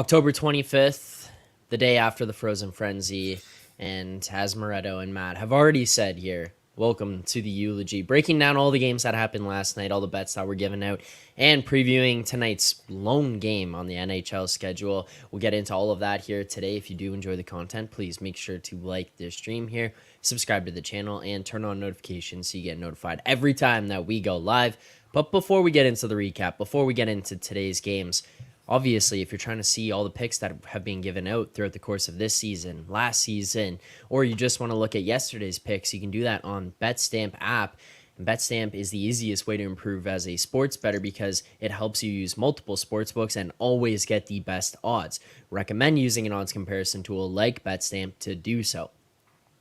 October 25th, the day after the Frozen Frenzy, and as Moretto and Matt have already said here, welcome to the eulogy. Breaking down all the games that happened last night, all the bets that were given out, and previewing tonight's lone game on the NHL schedule. We'll get into all of that here today. If you do enjoy the content, please make sure to like this stream here, subscribe to the channel, and turn on notifications so you get notified every time that we go live. But before we get into the recap, before we get into today's games, obviously, if you're trying to see all the picks that have been given out throughout the course of this season, last season, or you just want to look at yesterday's picks, you can do that on BetStamp app. And BetStamp is the easiest way to improve as a sports bettor because it helps you use multiple sports books and always get the best odds. Recommend using an odds comparison tool like BetStamp to do so.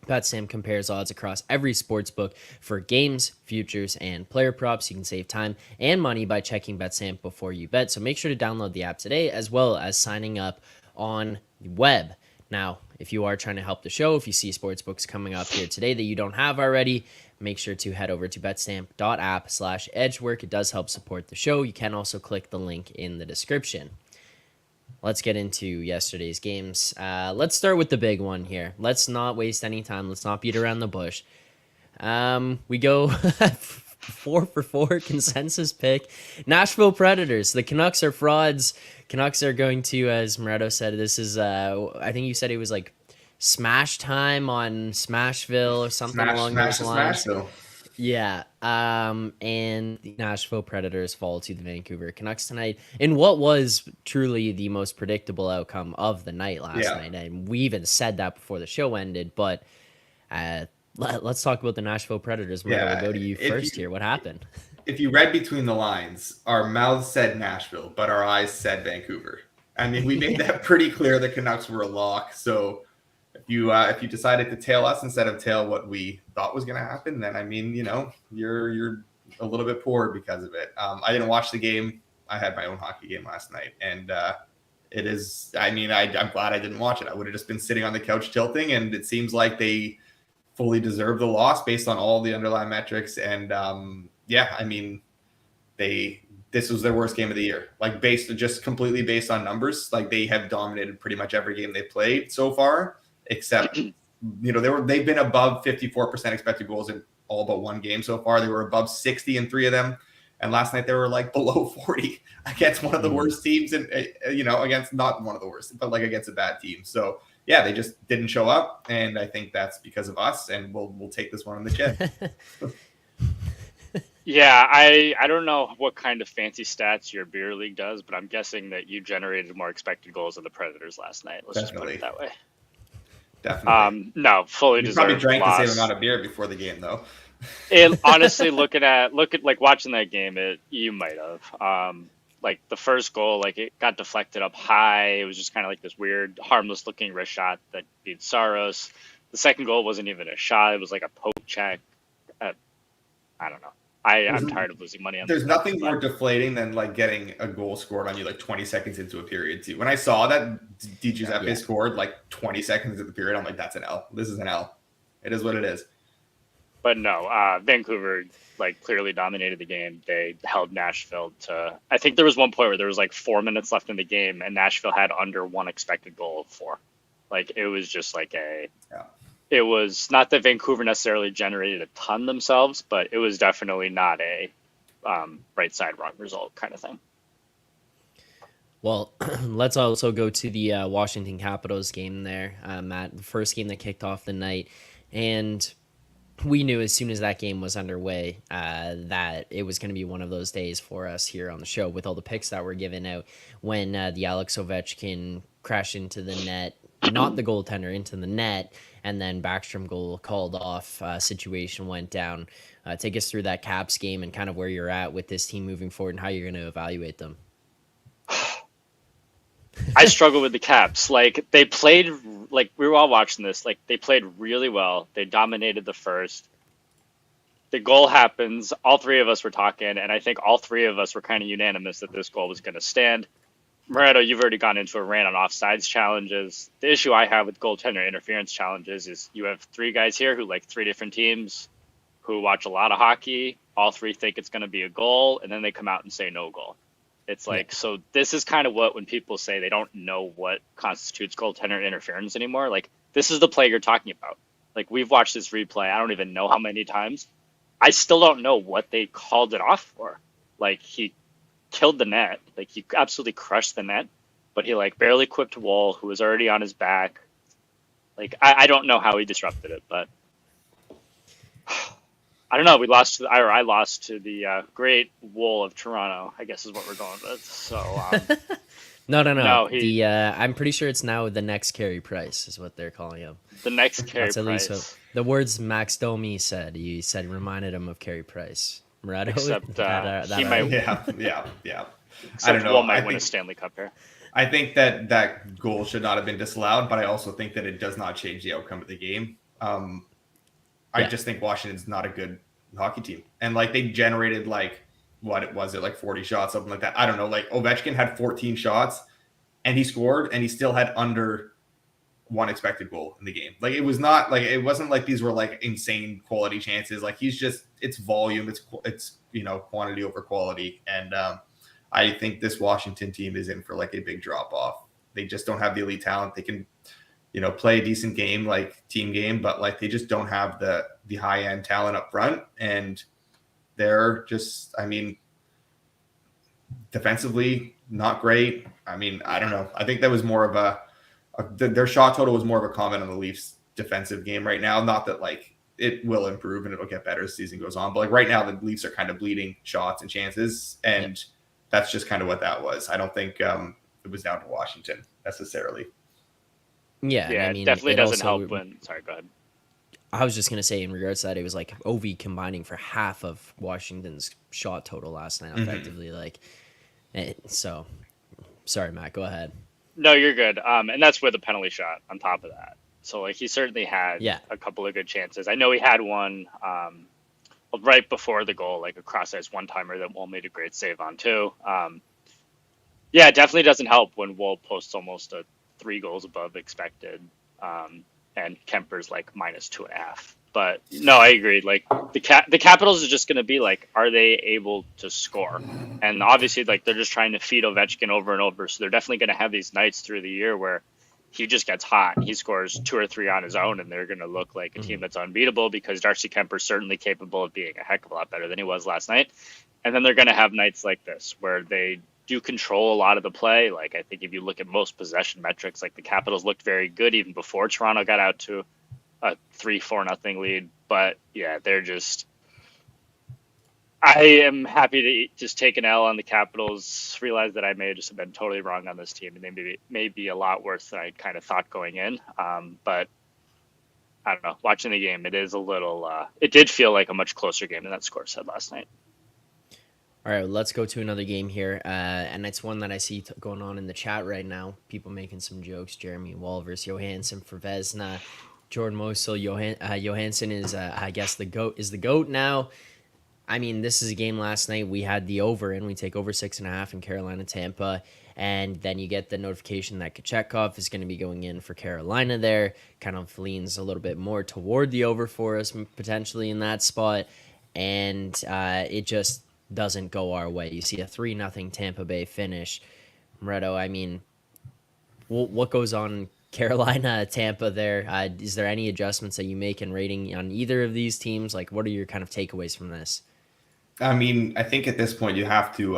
BetStamp compares odds across every sports book for games, futures, and player props. You can save time and money by checking BetStamp before you bet. So make sure to download the app today, as well as signing up on the web. Now, if you are trying to help the show, if you see sportsbooks coming up here today that you don't have already, make sure to head over to betstamp.app/edgework. It does help support the show. You can also click the link in the description. Let's get into yesterday's games. Let's start with the big one here. Let's not waste any time. Let's not beat around the bush. We go 4-for-4 consensus pick. Nashville Predators. The Canucks are frauds. Canucks are going to, as Moretto said, this is, I think you said it was like smash time on Smashville or something along those lines. Smashville. Yeah, and the Nashville Predators fall to the Vancouver Canucks tonight in what was truly the most predictable outcome of the night last night. And we even said that before the show ended, but let's talk about the Nashville Predators. We'll go to you first here. What happened? If you read between the lines, our mouths said Nashville, but our eyes said Vancouver. I mean, we made that pretty clear. The Canucks were a lock, so if you decided to tail us instead of tail what we thought was going to happen, then I mean, you're a little bit poor because of it. I didn't watch the game. I had my own hockey game last night, and it is. I mean, I'm glad I didn't watch it. I would have just been sitting on the couch tilting, and it seems like they fully deserve the loss based on all the underlying metrics. And I mean, this was their worst game of the year, like completely based on numbers. Like they have dominated pretty much every game they played so far. Except, they've been above 54% expected goals in all but one game so far. They were above 60 in 3 of them. And last night they were like below 40 against one of the worst teams and, against not one of the worst, but like against a bad team. So yeah, they just didn't show up. And I think that's because of us, and we'll take this one on the chin. Yeah, I don't know what kind of fancy stats your beer league does, but I'm guessing that you generated more expected goals than the Predators last night. Let's just put it that way. Definitely. No, fully you deserved. Probably drank loss. the same amount of beer before the game, though. And honestly, look at like watching that game, you might have. Like the first goal, like it got deflected up high. It was just kind of like this weird, harmless looking wrist shot that beat Saros. The second goal wasn't even a shot; it was like a poke check. I don't know. I'm tired of losing money on. There's nothing more deflating than like getting a goal scored on you like 20 seconds into a period too. When I saw that Giuseppe scored like 20 seconds into the period, I'm like, that's an L. This is an L. It is what it is. But no, Vancouver like clearly dominated the game. They held Nashville to. I think there was one point where there was like 4 minutes left in the game, and Nashville had under one expected goal of 4. Like it was just like It was not that Vancouver necessarily generated a ton themselves, but it was definitely not a right side, wrong result kind of thing. Well, let's also go to the Washington Capitals game there, Matt, the first game that kicked off the night. And we knew as soon as that game was underway that it was going to be one of those days for us here on the show with all the picks that were given out when the Alex Ovechkin crashed into the net, not the goaltender, into the net, and then Backstrom goal called off situation went down. Take us through that Caps game and kind of where you're at with this team moving forward and how you're going to evaluate them. I struggle with the Caps. Like they played, like we were all watching this, like they played really well. They dominated the first. The goal happens. All three of us were talking, and I think all three of us were kind of unanimous that this goal was going to stand. Moretto, you've already gone into a rant on offsides challenges. The issue I have with goaltender interference challenges is you have 3 guys here who like 3 different teams who watch a lot of hockey. All 3 think it's going to be a goal, and then they come out and say no goal. It's like, so this is kind of what, when people say they don't know what constitutes goaltender interference anymore, like, this is the play you're talking about. Like, we've watched this replay, I don't even know how many times. I still don't know what they called it off for. Like, he killed the net. Like, he absolutely crushed the net, but he, like, barely quipped Wall, who was already on his back. Like, I don't know how he disrupted it, but I don't know. I lost to the great Wool of Toronto, I guess is what we're going with. So, No. No, I'm pretty sure it's now the next Carey Price is what they're calling him. the next Carey That's at least Price. what the words Max Domi said. He said reminded him of Carey Price. Moretto, Except he right? might, Yeah. I except don't know. Wool might I win a think Stanley Cup here. I think that goal should not have been disallowed, but I also think that it does not change the outcome of the game. I just think Washington's not a good hockey team, and like they generated like like 40 shots, something like that. I don't know. Like Ovechkin had 14 shots, and he scored, and he still had under one expected goal in the game. Like it wasn't like these were like insane quality chances. Like it's volume, it's quantity over quality, and I think this Washington team is in for like a big drop off. They just don't have the elite talent. They can play a decent game, like team game, but like they just don't have the high end talent up front, and they're just, defensively not great. I mean, I don't know. I think that was more of their shot total was more of a comment on the Leafs defensive game right now. Not that like it will improve and it'll get better as the season goes on, but like right now the Leafs are kind of bleeding shots and chances, and that's just kind of what that was. I don't think it was down to Washington necessarily. Yeah, Yeah, I it mean, definitely it doesn't also, help when. Sorry, go ahead. I was just gonna say in regards to that, it was like OV combining for half of Washington's shot total last night, effectively. So sorry, Matt. Go ahead. No, you're good. And that's with a penalty shot on top of that. So like he certainly had a couple of good chances. I know he had one right before the goal, like a cross-ice one-timer that Woll made a great save on too. Yeah, it definitely doesn't help when Woll posts almost 3 goals above expected, and Kemper's like -2.5. But no, I agree. Like the Capitals are just going to be like, are they able to score? And obviously, like they're just trying to feed Ovechkin over and over. So they're definitely going to have these nights through the year where he just gets hot and he scores 2 or 3 on his own, and they're going to look like a team that's unbeatable because Darcy Kemper's certainly capable of being a heck of a lot better than he was last night. And then they're going to have nights like this where they do control a lot of the play. Like I think if you look at most possession metrics, like the Capitals looked very good even before Toronto got out to a 3-4-0 lead. But yeah, they're just, I am happy to just take an L on the Capitals, realize that I may have just been totally wrong on this team, and they may be a lot worse than I kind of thought going in. But I don't know, watching the game, it is a little, it did feel like a much closer game than that score said last night. All right, let's go to another game here, and it's one that I see going on in the chat right now. People making some jokes. Jeremy Wall versus Johansson for Vezina. Jordan Mosel, Johansson is, I guess, the GOAT now. I mean, this is a game last night. We had the over, and we take over 6.5 in Carolina, Tampa, and then you get the notification that Kochetkov is going to be going in for Carolina there. Kind of leans a little bit more toward the over for us, potentially in that spot, and it just doesn't go our way. You see a 3-0 Tampa Bay finish. Moretto, I mean, what goes on Carolina, Tampa there? Is there any adjustments that you make in rating on either of these teams? Like, what are your kind of takeaways from this? I mean, I think at this point you have to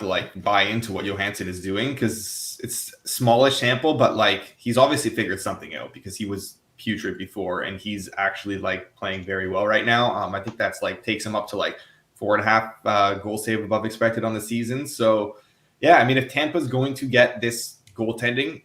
like buy into what Johansson is doing, because it's smallish sample, but like he's obviously figured something out, because he was putrid before and he's actually like playing very well right now. I think that's like takes him up to like 4.5 goal save above expected on the season. So yeah, I mean, if Tampa's going to get this goaltending,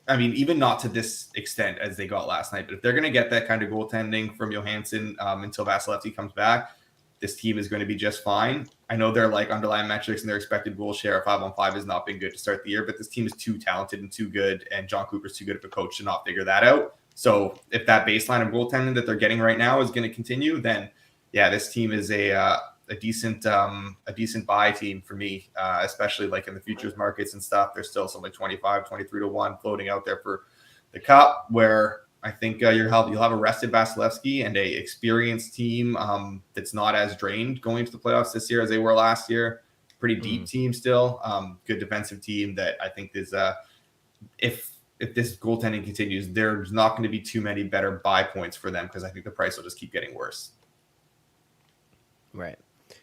I mean, even not to this extent as they got last night, but if they're going to get that kind of goaltending from Johansson until Vasilevsky comes back, this team is going to be just fine. I know their like underlying metrics and their expected goal share of 5-on-5 has not been good to start the year, but this team is too talented and too good, and John Cooper's too good of a coach to not figure that out. So if that baseline of goaltending that they're getting right now is going to continue, then yeah, this team is a decent buy team for me, especially like in the futures markets and stuff. There's still something like 25, 23 to 1 floating out there for the cup, where I think you'll have a rested Vasilevsky and a experienced team that's not as drained going into the playoffs this year as they were last year. pretty deep team still. Good defensive team that I think is if this goaltending continues, there's not going to be too many better buy points for them because I think the price will just keep getting worse. Right.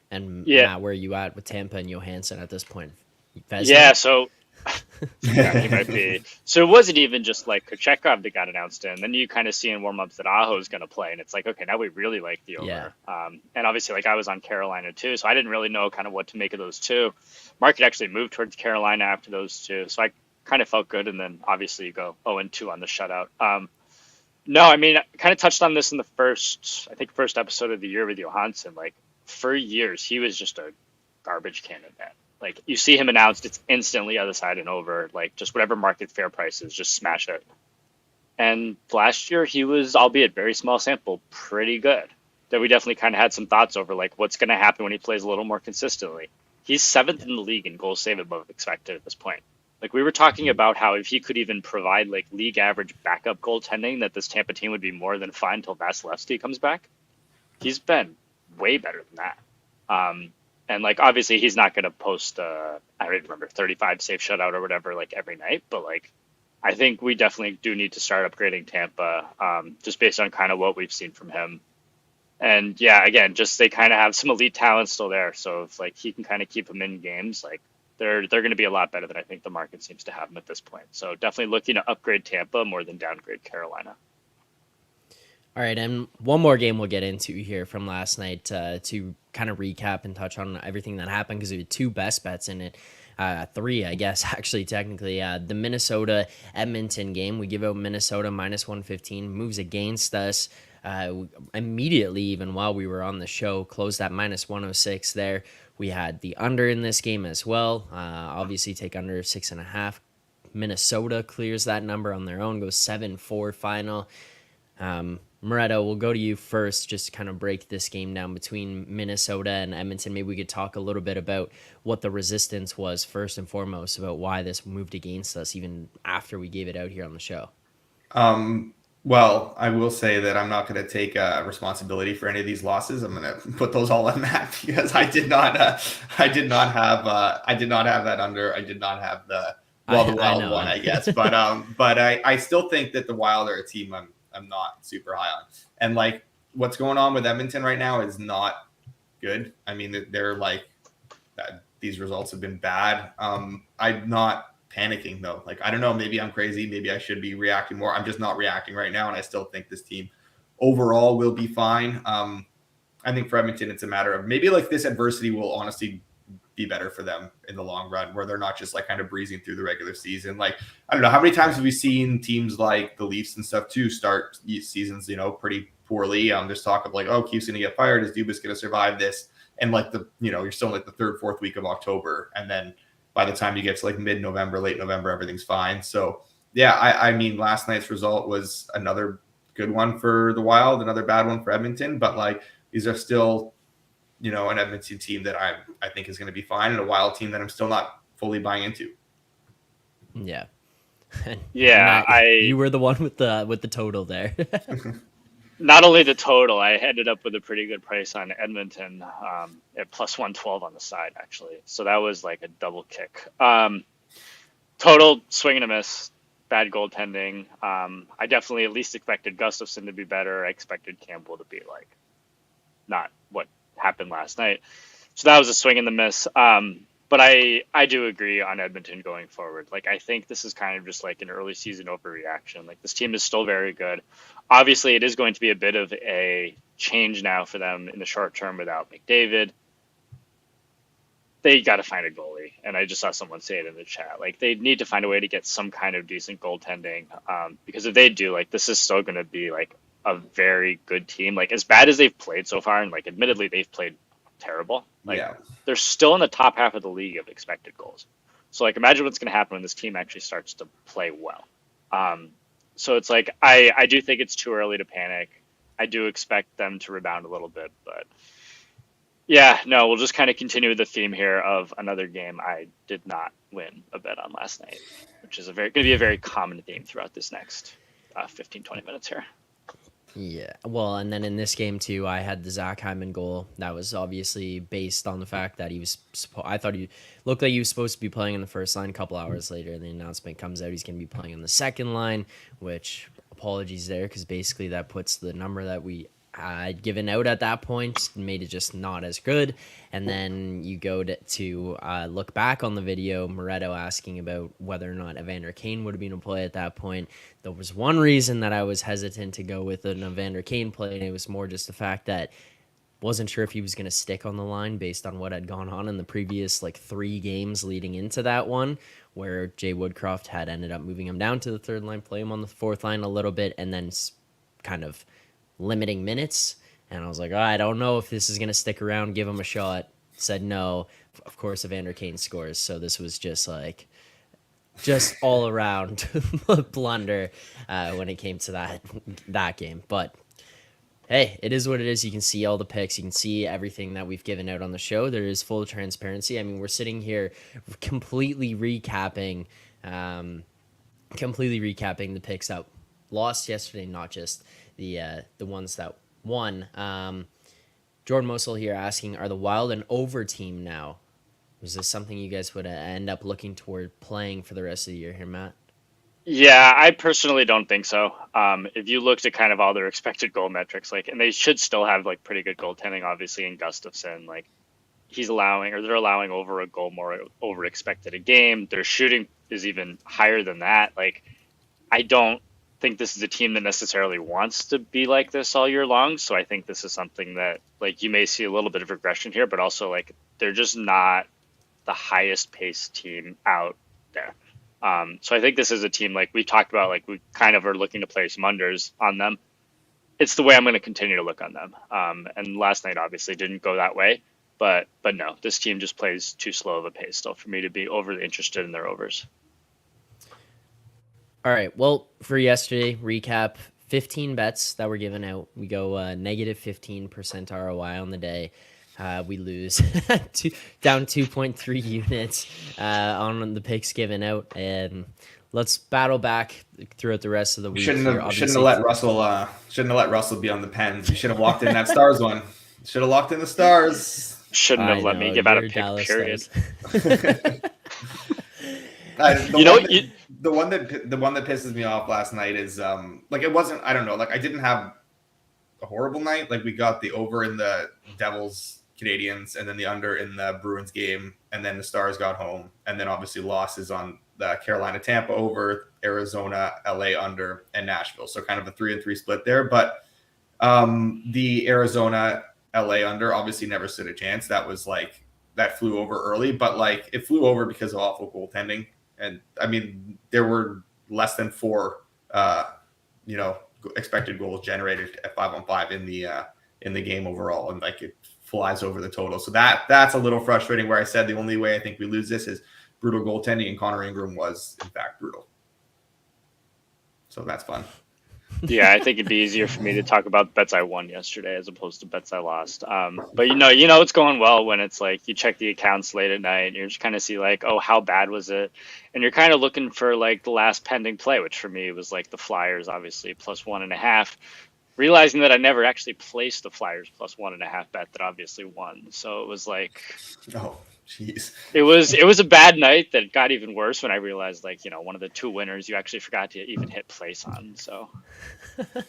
And Yeah. Matt, where are you at with Tampa and Johansson at this point? Vezina? Yeah, so yeah, he might be. So it wasn't even just like Kochetkov that got announced in. Then you kind of see in warm-ups that Aho's going to play, and it's like, okay, now we really like the over. Yeah. And obviously, like I was on Carolina too, so I didn't really know kind of what to make of those two. Market actually moved towards Carolina after those two, so I kind of felt good. And then obviously you go 0-2 on the shutout. No, I mean, I kind of touched on this in the first episode of the year with Johansson. Like for years, he was just a garbage can at net. Like you see him announced, it's instantly other side and over. Like just whatever market fair price is, just smash it. And last year he was, albeit very small sample, pretty good. That we definitely kind of had some thoughts over, like what's going to happen when he plays a little more consistently. He's 7th in the league in goals saved above expected at this point. Like we were talking about how if he could even provide like league average backup goaltending, that this Tampa team would be more than fine until Vasilevsky comes back. He's been way better than that. And like obviously he's not going to post I don't even remember 35 save shutout or whatever like every night, but like I think we definitely do need to start upgrading Tampa just based on kind of what we've seen from him. And yeah, again, just they kind of have some elite talent still there, so if like he can kind of keep them in games, like they're going to be a lot better than I think the market seems to have them at this point. So definitely looking to upgrade Tampa more than downgrade Carolina. All right, and one more game we'll get into here from last night to kind of recap and touch on everything that happened because we had two best bets in it. 3, I guess, actually, technically. The Minnesota-Edmonton game. We give out Minnesota minus 115, moves against us immediately, even while we were on the show, closed at minus 106 there. We had the under in this game as well. Obviously, take under 6.5. Minnesota clears that number on their own, goes 7-4 final. Moretto, we'll go to you first, just to kind of break this game down between Minnesota and Edmonton. Maybe we could talk a little bit about what the resistance was first and foremost, about why this moved against us even after we gave it out here on the show. Well, I will say that I'm not going to take responsibility for any of these losses. I'm going to put those all on Matt because I did not have that under. I did not have the Wild one, I guess. But I still think that the Wild are a team I'm not super high on. And like what's going on with Edmonton right now is not good. I mean, they're like these results have been bad. I'm not panicking though. Like, I don't know, maybe I'm crazy. Maybe I should be reacting more. I'm just not reacting right now. And I still think this team overall will be fine. I think for Edmonton, it's a matter of maybe like this adversity will honestly be better for them in the long run, where they're not just like kind of breezing through the regular season. Like, I don't know, how many times have we seen teams like the Leafs and stuff too start seasons, pretty poorly. There's talk of like, oh, Keith's going to get fired. Is Dubas going to survive this? And like you're still in like the 3rd, 4th week of October. And then by the time you get to like mid-November, late November, everything's fine. So yeah, I mean, last night's result was another good one for the Wild, another bad one for Edmonton, but like these are still, an Edmonton team that I think is going to be fine, and a Wild team that I'm still not fully buying into. Yeah. Yeah, Matt, you were the one with the total there. Not only the total, I ended up with a pretty good price on Edmonton at plus 112 on the side, actually. So that was like a double kick. Total swing and a miss, bad goaltending. I definitely at least expected Gustafsson to be better. I expected Campbell to be like not what happened last night. So that was a swing and the miss. But I do agree on Edmonton going forward. Like, I think this is kind of just like an early season overreaction. Like, this team is still very good. Obviously, it is going to be a bit of a change now for them in the short term without McDavid. They got to find a goalie. And I just saw someone say it in the chat. Like, they need to find a way to get some kind of decent goaltending. Because if they do, like, this is still going to be like a very good team. Like, as bad as they've played so far, and like, admittedly, they've played terrible. Like, yeah. They're still in the top half of the league of expected goals. So like, imagine what's going to happen when this team actually starts to play well. So it's like, I do think it's too early to panic. I do expect them to rebound a little bit, but yeah, no, we'll just kind of continue with the theme here of another game I did not win a bet on last night, which is going to be a very common theme throughout this next 15, 20 minutes here. Yeah, well, and then in this game too, I had the Zach Hyman goal. That was obviously based on the fact that he was. I thought he looked like he was supposed to be playing in the first line. A couple hours later, the announcement comes out he's going to be playing on the second line. Which apologies there, because basically that puts the number that we had given out at that point, made it just not as good. And then you go to look back on the video, Moretto asking about whether or not Evander Kane would have been a play at that point. There was one reason that I was hesitant to go with an Evander Kane play, and it was more just the fact that wasn't sure if he was going to stick on the line based on what had gone on in the previous 3 games leading into that one, where Jay Woodcroft had ended up moving him down to the third line, play him on the fourth line a little bit, and then kind of limiting minutes. And I was like, I don't know if this is going to stick around, give him a shot. Said no. Of course, Evander Kane scores. So this was just all around blunder when it came to that game. But hey, it is what it is. You can see all the picks. You can see everything that we've given out on the show. There is full transparency. I mean, we're sitting here completely recapping the picks that lost yesterday, not just the ones that won. Jordan Mosel here asking, are the Wild an over team now? Was this something you guys would end up looking toward playing for the rest of the year here, Matt? Yeah, I personally don't think so. If you looked at kind of all their expected goal metrics, and they should still have pretty good goaltending, obviously, in Gustafsson. They're allowing over a goal more over expected a game. Their shooting is even higher than that. I don't think this is a team that necessarily wants to be like this all year long. So I think this is something that you may see a little bit of regression here, but also they're just not the highest paced team out there. So I think this is a team we talked about, we kind of are looking to play some unders on them. It's the way I'm going to continue to look on them. And last night obviously didn't go that way, but no, this team just plays too slow of a pace still for me to be overly interested in their overs. All right. Well, for yesterday, recap 15 bets that were given out. We go negative 15% ROI on the day. We lose down 2.3 units on the picks given out, and let's battle back throughout the rest of the week. Shouldn't have let Russell be on the Pens. You should have locked in that Stars one. Should have locked in the Stars. Shouldn't have let me give out a pick. Dallas period. The one that pisses me off last night is it wasn't, I don't know, I didn't have a horrible night. We got the over in the Devils Canadians and then the under in the Bruins game, and then the Stars got home, and then obviously losses on the Carolina Tampa over, Arizona LA under, and Nashville. So kind of a 3-3 split there. But the Arizona LA under obviously never stood a chance. That was that flew over early, but it flew over because of awful goaltending. And I mean, there were less than 4 expected goals generated at 5-on-5 in the game overall, and it flies over the total. So that's a little frustrating, where I said the only way I think we lose this is brutal goaltending, and Connor Ingram was in fact brutal. So that's fun. Yeah, I think it'd be easier for me to talk about bets I won yesterday as opposed to bets I lost. But it's going well when it's you check the accounts late at night and you're just kind of see oh, how bad was it? And you're kind of looking for the last pending play, which for me was the Flyers, obviously plus 1.5. Realizing that I never actually placed the Flyers plus 1.5 bet that obviously won. So it was oh, jeez. It was a bad night that got even worse when I realized one of the 2 winners you actually forgot to even hit place on. So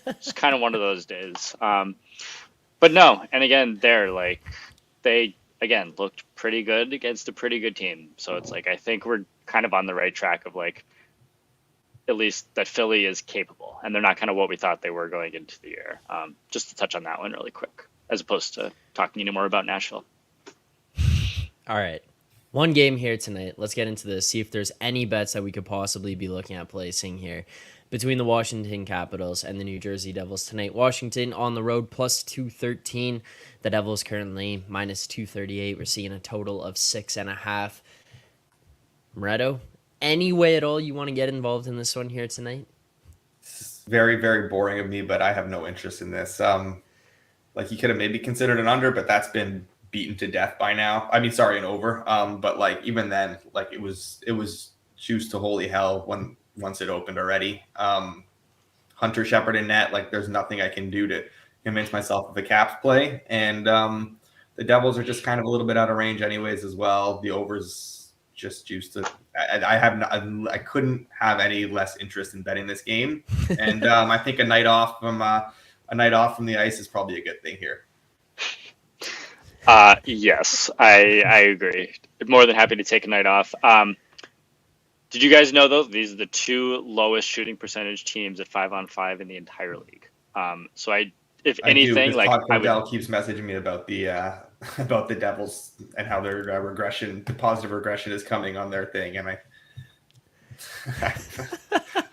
it's kind of one of those days. But no, and again, they again looked pretty good against a pretty good team. So it's I think we're kind of on the right track of at least that Philly is capable, and they're not kind of what we thought they were going into the year. Just to touch on that one really quick, as opposed to talking anymore about Nashville. All right. One game here tonight. Let's get into this. See if there's any bets that we could possibly be looking at placing here between the Washington Capitals and the New Jersey Devils tonight. Washington on the road plus 213. The Devils currently minus 238. We're seeing a total of 6.5. Moretto, any way at all you want to get involved in this one here tonight? It's very, very boring of me, but I have no interest in this. You could have maybe considered an under, but that's been beaten to death by now. I mean, sorry, an over. But even then, it was juiced to holy hell once it opened already. Hunter Shepard in net. Like there's nothing I can do to convince myself of a Caps play. And the Devils are just kind of a little bit out of range anyways as well. The overs just juiced to. I couldn't have any less interest in betting this game. And I think a night off from the ice is probably a good thing here. Yes, I agree. More than happy to take a night off. Did you guys know, though, these are the two lowest shooting percentage teams at 5-on-5 in the entire league? So if anything, do, like Todd Cordell keeps messaging me about the Devils and how their the positive regression is coming on their thing, and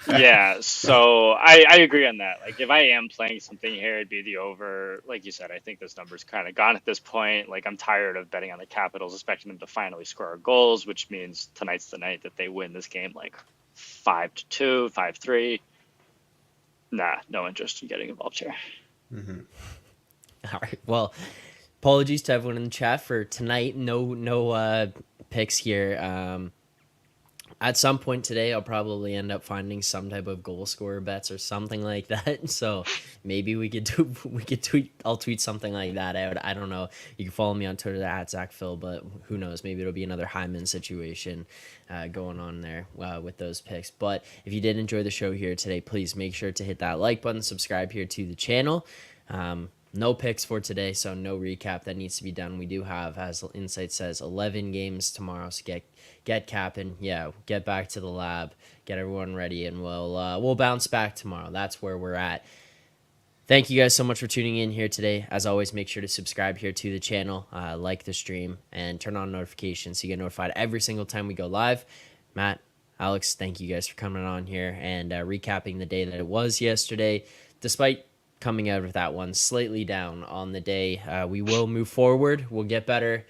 yeah, so I agree on that. Like, if I am playing something here, it'd be the over. Like you said, I think this number's kind of gone at this point. Like, I'm tired of betting on the Capitals, expecting them to finally score goals, which means tonight's the night that they win this game, like 5-2, 5-3. Nah, no interest in getting involved here. Mm-hmm. All right. Well, apologies to everyone in the chat for tonight. No picks here. At some point today, I'll probably end up finding some type of goal scorer bets or something like that. So maybe I'll tweet something like that out. I don't know. You can follow me on Twitter at Zack Phil, but who knows? Maybe it'll be another Hyman situation going on there with those picks. But if you did enjoy the show here today, please make sure to hit that like button, subscribe here to the channel. No picks for today, so no recap that needs to be done. We do have, as Insight says, 11 games tomorrow, so get capping. Yeah, get back to the lab, get everyone ready, and we'll bounce back tomorrow. That's where we're at. Thank you guys so much for tuning in here today. As always, make sure to subscribe here to the channel, like the stream, and turn on notifications so you get notified every single time we go live. Matt, Alex, thank you guys for coming on here and recapping the day that it was yesterday. Despite coming out of that one slightly down on the day, we will move forward. We'll get better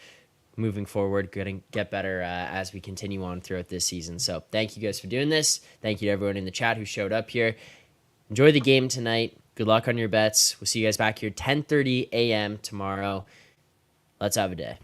moving forward, get better as we continue on throughout this season. So thank you guys for doing this. Thank you to everyone in the chat who showed up here. Enjoy the game tonight. Good luck on your bets. We'll see you guys back here 10:30 a.m. tomorrow. Let's have a day.